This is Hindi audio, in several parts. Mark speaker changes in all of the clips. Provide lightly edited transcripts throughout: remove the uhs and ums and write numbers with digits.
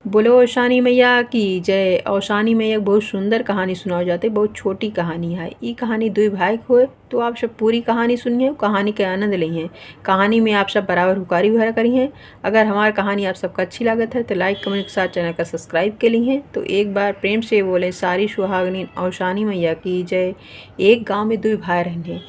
Speaker 1: बोलो औशानी मैया की जय। औशानी मैया एक बहुत सुंदर कहानी सुनाओ जाते, बहुत छोटी कहानी है। ये कहानी दुई भाई को है, तो आप सब पूरी कहानी सुनिए, कहानी के आनंद लीजिए। कहानी में आप सब बराबर हुकारी भरा करी हैं। अगर हमारी कहानी आप सबका अच्छी लागत है तो लाइक कमेंट के साथ चैनल का सब्सक्राइब के लिए। तो एक बार प्रेम से बोले सारी सुहागनी औशानी मैया की जय। एक गाँव में दुई भाई रहने,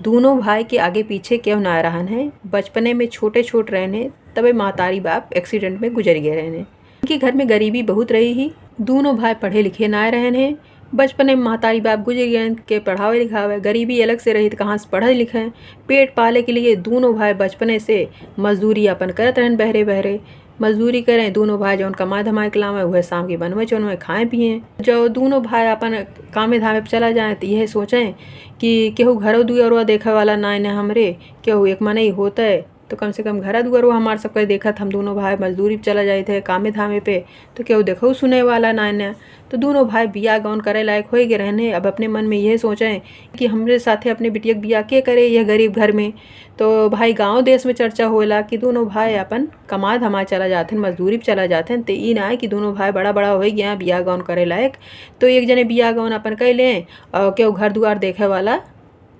Speaker 1: दोनों भाई के आगे पीछे क्यों ना रहन है। बचपने में छोटे छोट रहने, तबे महतारी बाप एक्सीडेंट में गुजर गए रहने। इनके घर में गरीबी बहुत रही ही, दोनों भाई पढ़े लिखे ना रहन है। बचपन में महतारी बाप गुजर गए के पढ़ावे लिखावे, गरीबी अलग से रही तो कहाँ से पढ़े लिखे। पेट पाले के लिए दोनों भाई बचपने से मजदूरी अपन करत रहन, बहरे बहरे मजदूरी करें। दोनों भाई जौन कमा धमाए के लावे वह शाम के बनवे चौनवे खाएं पिए। जो दोनों भाई अपन कामे धामे पे चला जाए तो यह सोचें कि केहू घरों दुआरवा देखे वाला ना ने हमरे, केहू एक मन ही होता है तो कम से कम घर दुआरवा हमार सबके देखत। हम दोनों भाई मजदूरी पे चला जाए थे कामे धामे पे, तो केहू देखो सुने वाला ना ने। तो दोनों भाई बिया गौन करे लायक हो गए रहने। अब अपने मन में यह सोचें कि हमरे साथे अपने बिटिया बिया के करे यह गरीब घर में। तो भाई गांव देश में चर्चा होला कि दोनों भाई अपन कमा धमा चला जाते हैं, मजदूरी पे चला जाते हैं। तो ये ना है कि दोनों भाई बड़ा बड़ा हो गया बिया गौन करे लायक, तो एक जने बिया गौन अपन कह लें और केहू घर दुआर देखे वाला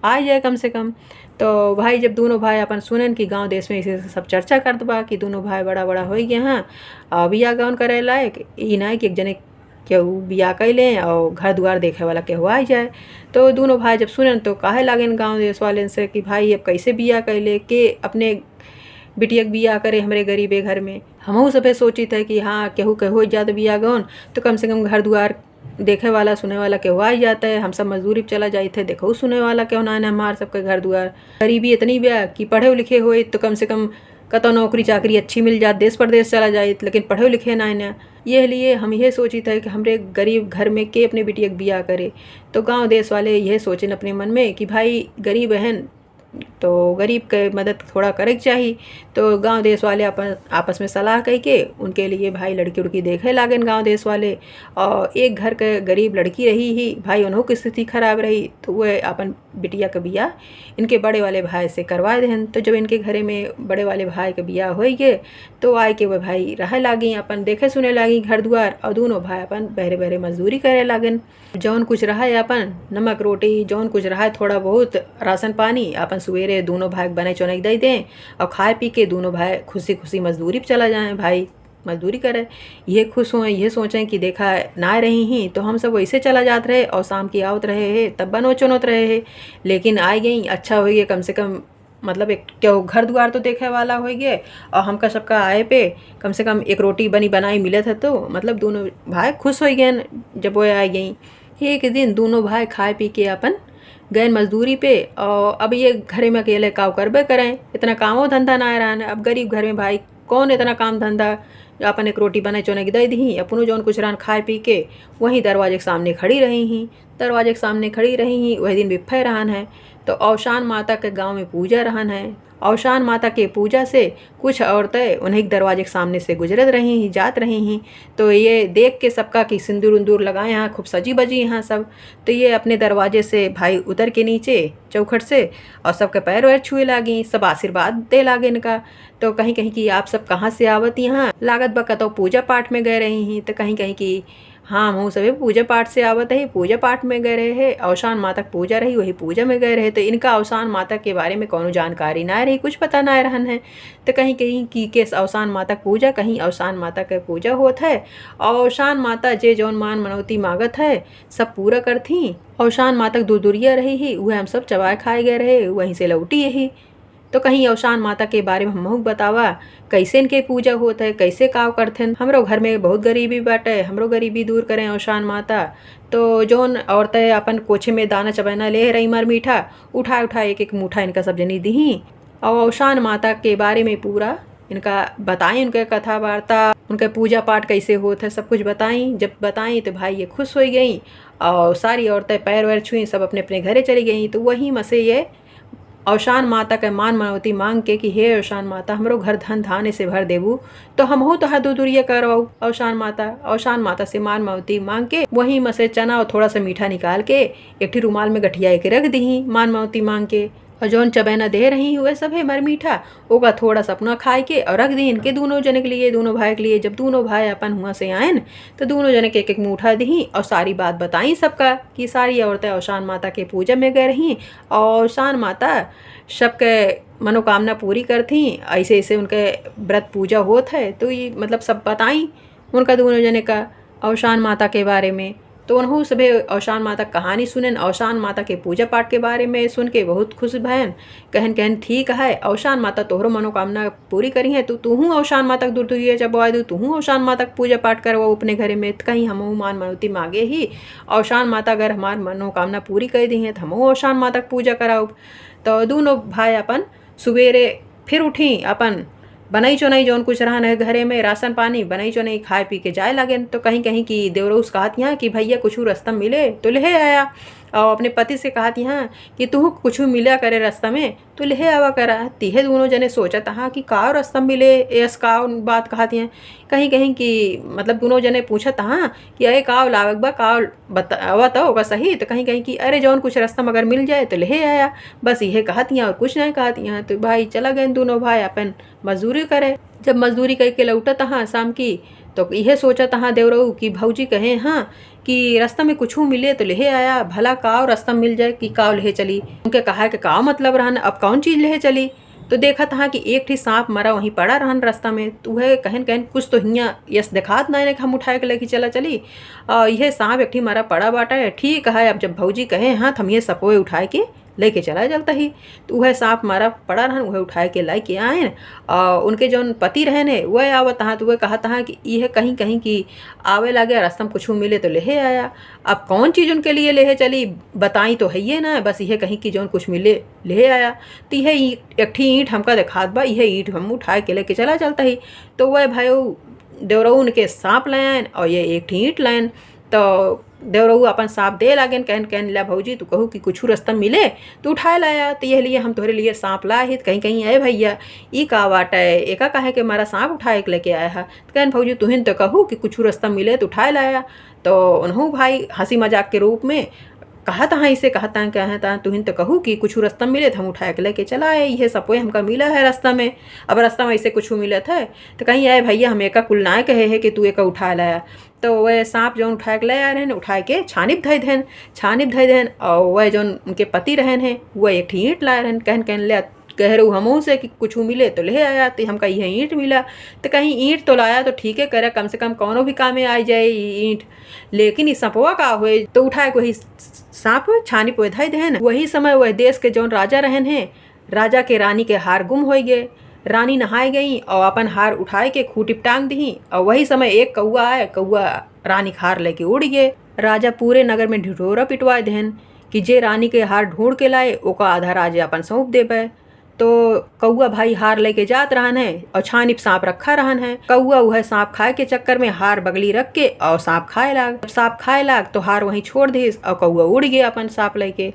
Speaker 1: आ जाए कम से कम। तो भाई जब दोनों भाई अपन सुनन कि गांव देश में इसे सब चर्चा करत बा कि दोनों भाई बड़ा बड़ा हो गए हैं और बिया गौन करे लायक, ई ना है कि एक जने केहू बिया कैलें और घर दुआर देखे वाला केहू आ जाए। तो दोनों भाई जब सुनन तो काहे लागेन गांव देश वाले से कि भाई अब कैसे बिया कैले के अपने बिटिया बिया करे हमरे गरीबे घर में। हमहू सभे सोची थे कि हाँ केहू के हो जात बिया गौन तो कम से कम घर दुआर देखे वाला सुने वाला केहू आ जाता है। हम सब मजदूरी पे चला जाए थे, देखो सुने वाला क्यों ना है हमारे सबके घर दुआर। गरीबी इतनी ब्या कि पढ़े लिखे हुए तो कम से कम कतो नौकरी चाकरी अच्छी मिल जात, देश प्रदेश चला जाए, लेकिन पढ़े लिखे ना है। ये लिए हम यह सोची था कि हमरे गरीब घर में के अपने बिटिया बिया करे। तो गांव देश वाले यह सोचें अपने मन में कि भाई गरीब बहन तो गरीब के मदद थोड़ा करे चाहिए। तो गांव देश वाले अपन आपस में सलाह कह के उनके लिए भाई लड़की उड़की देखे लागन गांव देश वाले। और एक घर के गरीब लड़की रही ही, भाई उन्हों की स्थिति खराब रही, तो वह अपन बिटिया का बिया इनके बड़े वाले भाई से करवा देहन। तो जब इनके घरे में बड़े वाले भाई का बिया हो गए तो आए के वह भाई रह लागी, अपन देखे सुने लागी घर द्वार। और दोनों भाई अपन बहरे बहरे मजदूरी करे लागन। जौन कुछ रहा है अपन नमक रोटी, जौन कुछ रहा है थोड़ा बहुत राशन पानी, अपन सवेरे दोनों भाई बने चौनक दे दें और खाए पी के दोनों भाई खुशी खुशी मजदूरी पे चला जाएं। भाई मजदूरी करे ये खुश हों, ये सोचें कि देखा ना रही ही तो हम सब वैसे चला जाते रहे और शाम की आवत रहे है तब बनो चुनौत रहे है। लेकिन आ गई अच्छा हो गया, कम से कम मतलब एक क्या घर द्वार तो देखे वाला हो गया और हमका सबका आए पे कम से कम एक रोटी बनी बनाई मिले था। तो मतलब दोनों भाई खुश हो गए जब वो आ गई। एक दिन दोनों भाई खाए पी के अपन गए मजदूरी पे। और अब ये घरे में अकेले काव करबे करें, इतना कामो धंधा ना रहा है। अब गरीब घर में भाई कौन इतना काम धंधा, अपन एक रोटी बने चौने की दे दी, अपनों जौन कुछ रहन खाए पी के वहीं दरवाजे के सामने खड़ी रही ही। दरवाजे के सामने खड़ी रही ही वही दिन बिफे रहन है। तो औशान माता के गांव में पूजा रहन है। औशान माता के पूजा से कुछ औरतें उन्हीं दरवाजे के सामने से गुजरत रही ही, जात रही ही। तो ये देख के सबका कि सिंदूर उंदूर लगाए यहाँ खूब सजी बजी यहाँ सब। तो ये अपने दरवाजे से भाई उतर के नीचे चौखट से और सबके पैर वैर छुए लागी, सब आशीर्वाद दे लागे इनका। तो कहीं कहीं की आप सब कहाँ से आवत यहाँ लागत बा, तो पूजा पाठ में गए रही ही। तो कहीं कहीं की हाँ हम सभी पूजा पाठ से आवत है, पूजा पाठ में गए रहे है। औशान माता पूजा रही वही पूजा में गए रहे। तो इनका औशान माता के बारे में कोनो जानकारी ना रही, कुछ पता ना रहन है। तो कहीं कहीं की के औशान माता पूजा, कहीं औशान माता का पूजा होत है। और औशान माता जे जौन मान मनौती मांगत है सब पूरा करती। औशान माता दूर दूरिया रही ही, वह हम सब चबाए खाए गए रहे, वहीं से लौटी यही। तो कहीं औशान माता के बारे में हमहू बतावा कैसे इनके पूजा होता है, कैसे काव करते। हमरो घर में बहुत गरीबी बाटे, हमरो गरीबी दूर करें औशान माता। तो जौन औरतें अपन कोछे में दाना चबैना ले रही मर मीठा उठा उठा एक एक मुठा इनका सब जनी दी। और औशान माता के बारे में पूरा इनका बताएं, उनके कथा वार्ता, उनका पूजा पाठ कैसे होता है सब कुछ बताई। जब बताई तो भाई ये खुश हो गई और सारी औरतें पैर वैर छुई, सब अपने अपने घरे चली गई। तो वहीं में से ये औशान माता के मान मनौती मांग के कि हे औशान माता हमरो घर धन धाने से भर देबू, तो हमहू तो हाथ दूरिया करवाऊ। औशान माता से मान मनौती मांग के वहीं में से चना और थोड़ा सा मीठा निकाल के एक ठी रुमाल में गठिया के रख दी मान मनौती मांग के। और जौन चबैना दे रही हुए सब है मर मीठा ओका थोड़ा सा अपना खाए के और रख दी इनके दोनों जने के लिए, दोनों भाई के लिए। जब दोनों भाई अपन हुआ से आयन तो दोनों जने के एक मुठा दी और सारी बात बताई सबका कि सारी औरतें औशान माता के पूजा में गए रहीं और औशान माता सबके मनोकामना पूरी करती। ऐसे ऐसे उनके व्रत पूजा होत है तो ये मतलब सब बताई उनका दोनों जने का औशान माता के बारे में। तो उन्हों सभे औशान माता कहानी सुनन, औशान माता के पूजा पाठ के बारे में सुन के बहुत खुश भयन। कहन कहन ठीक है औशान माता तोहरो मनोकामना पूरी करी है तो तूहू औशान माता दूर दूरिया जबवा दू, तूहू औशान माता पूजा पाठ करवा अपने घरे में। कहीं हम मान मनौती मांगे ही औशान माता अगर हमार मनोकामना पूरी कर दी है तो हम औशान माता पूजा कराओ। तो दोनों भाई अपन सवेरे फिर उठी अपन बनई चुनई जौन कुछ रहन है घरे में राशन पानी बनई चुनई खाए पी के जाए लगे। तो कहीं कहीं की देवरऊस कहत यहाँ कि भैया कुछ रास्ता मिले तो ले आया और अपने पति से कहत यहाँ कि तू कुछ मिला करे रास्ता में तो ले आवा करा। तीहे दोनों जने सोचत हाँ कि का रास्ता मिले एस का बात कहत यहाँ। कहीं कहीं की मतलब दोनों जने पूछत हाँ कि अरे का लावक बा का बतावा तो होगा सही। तो कहीं कहीं की अरे जौन कुछ रास्ता मगर मिल जाए तो ले आया, बस यह कहत यहाँ और कुछ नहीं कहत यहाँ। तो भाई चला गए दोनों भाई अपन मजदूरी करे। जब मजदूरी करके लौटत हाँ शाम की तो यह सोचत हाँ देवरऊ कि भौजी कहे हाँ कि रास्ता में कुछ मिले तो ले आया, भला काव रास्ता मिल जाए कि काव ले चली। उनके कहा कि काव मतलब रहन अब कौन चीज़ ले चली। तो देखा था कि एक ठी सांप मरा वहीं पड़ा रहन रास्ता में। तो वह कहन कहन कुछ तो हियाँ यस दिखात नहीं हम उठाए के लेके चला चली और यह सांप एक ठी मरा पड़ा बाटा है। ठीक है अब जब भौजी कहे हाँ हम ये सपोए उठाए के लेके चला चलता ही। तो वह सांप मारा पड़ा रहन वह उठाए के लाई के आए और उनके जौन पति रहन है वह आवत हाँ। तो वह कहा था कि यह कहीं कहीं की आवे लगे रास्ता में कुछ मिले तो ले आया। अब कौन चीज़ उनके लिए ले चली बताई तो है ये ना, बस यह कहीं की जौन कुछ मिले ले आया। तो यह एक ठी ईंट हमका दिखात बा यह ईंट हम उठाए के लेके चला चलता ही। तो वह भाई देवरऊ उनके सांप लायन और ये एक ठी ईंट लायन। तो देवरऊ अपन सांप दे लागन कहन कहन ला भौजी तू कहू कि कुछ रास्ता मिले तो उठाए लाया। तो यह लिए हम तोहरे लिए सांप लाए ही। कहीं कहीं आए भैया ई का वाट है एका कहे के मारा सांप उठाए के लेके आया है। तो कहन भौजी तुहिन तो कहू कि कुछ रास्ता मिले तो उठाए लाया। तो उन्हों भाई हंसी मजाक के रूप में कहा था इसे कहता है कहता तुहिन तो कहू कि कुछ रास्ता मिले तो हम उठाए के लेके चला आए। यह सपोए हमका मिला है रास्ता में, अब रास्ता में ऐसे कुछ मिला था। तो कहीं आए भैया हम एका कुल ना कहे है कि तू एका उठा लाया। तो वह सांप जौन उठाए के ले आ रहे उठाए के छानिप धई देन और वह जौन उनके पति रहन है वह एक ठी ईंट लाए रहन। कहन कहन ले कह रहू हमहू से कि कुछ मिले तो ले आया। तो हमका यह ईंट मिला। तो कहीं ईंट तो लाया तो ठीक है करे कम से कम कौनो भी काम में आ जाए ईंट, लेकिन इस सांपवा का हुए तो उठाए को ही सांप छानी पोए धई देन। वही समय वह देश के जौन राजा रहन है राजा के रानी के हार गुम हो गए। रानी नहाए गई और अपन हार उठाए के खूटिप टांग दी और वही समय एक कौआ आए, कौआ रानी के हार लेके उड़ गए। राजा पूरे नगर में ढिढोरा पिटवाए देन कि जे रानी के हार ढूंढ के लाए ओका आधा राजा अपन सौंप देबे। तो कौआ भाई हार लेके जात रहन है और छानिप सांप रखा रहन है। कौआ वह सांप खाए के चक्कर में हार बगली रख के और सांप खाए लाग। जब सांप खाए लाग तो हार वहीं छोड़ दिस और कौआ उड़ गया अपन सांप लेके।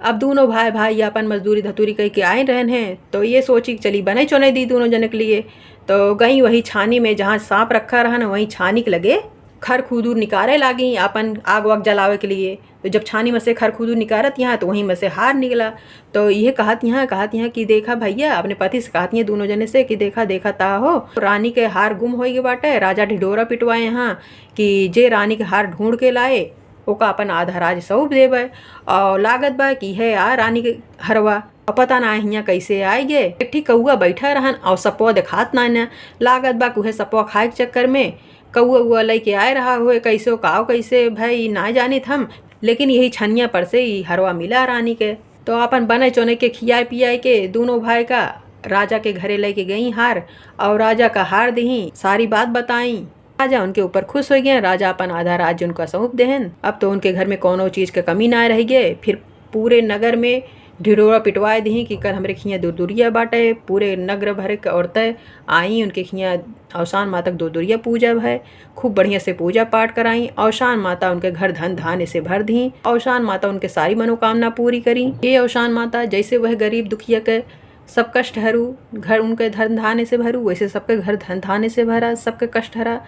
Speaker 1: अब दोनों भाई भाई अपन मजदूरी धतूरी कह के आए रहन हैं। तो ये सोची चली बने चुने दी दोनों जन के लिए। तो गई वही छानी में जहाँ सांप रखा रहन वहीं छानी के लगे खर खूदूर निकारे लागी अपन आग वाग जलावे के लिए। तो जब छानी में से खर खूदूर निकारत यहाँ तो वहीं में से हार निकला। तो यह कहत यहाँ कि देखा भैया अपने पति से कहती हैं दोनों जने से कि देखा देखा ता हो रानी के हार गुम हो गए बाटे। राजा ढिढोरा पिटवाए यहाँ कि जे रानी के हार ढूंढ के लाए ओका अपन आधा राज सौंप देवे और लागत बा कि है आ रानी के हरवा और पता ना हियाँ कैसे आए गे। एक ठीक कौआ बैठा रहन और सपवा दिखात ना लागत बा कुहे सपवा खाए के चक्कर में कौआ उआ लेके आए रहा हुए कैसे काव कैसे भाई ना जानित हम, लेकिन यही छनिया पर से ही हरवा मिला रानी के। तो अपन बने चोने के खियाए पियाए के दोनों भाई का राजा के घरे लेके गई हार और राजा का हार दही सारी बात बताई। राजा उनके ऊपर खुश हो गए। राजा अपन आधा राज्य उनका सौंप देहन। अब तो उनके घर में कोनो चीज़ के कमी ना रह गए। फिर पूरे नगर में ढिढोरा पिटवाए दी कि कर हमरे खियाँ दूरदुरिया बाटे। पूरे नगर भर के औरतें आई उनके खियाँ औशान माता दूरदुरिया पूजा है। खूब बढ़िया से पूजा पाठ कराई। औशान माता उनके घर धन धान्य से भर दी। औशान माता उनके सारी मनोकामना पूरी करी। ये औशान माता जैसे वह गरीब दुखिया के सब कष्ट हरू घर उनके धन धान्य से भरू वैसे सबके घर धन धान्य से भरा, सबके कष्ट हरा,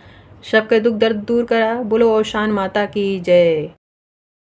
Speaker 1: सबके दुख दर्द दूर करा। बोलो औशान माता की जय।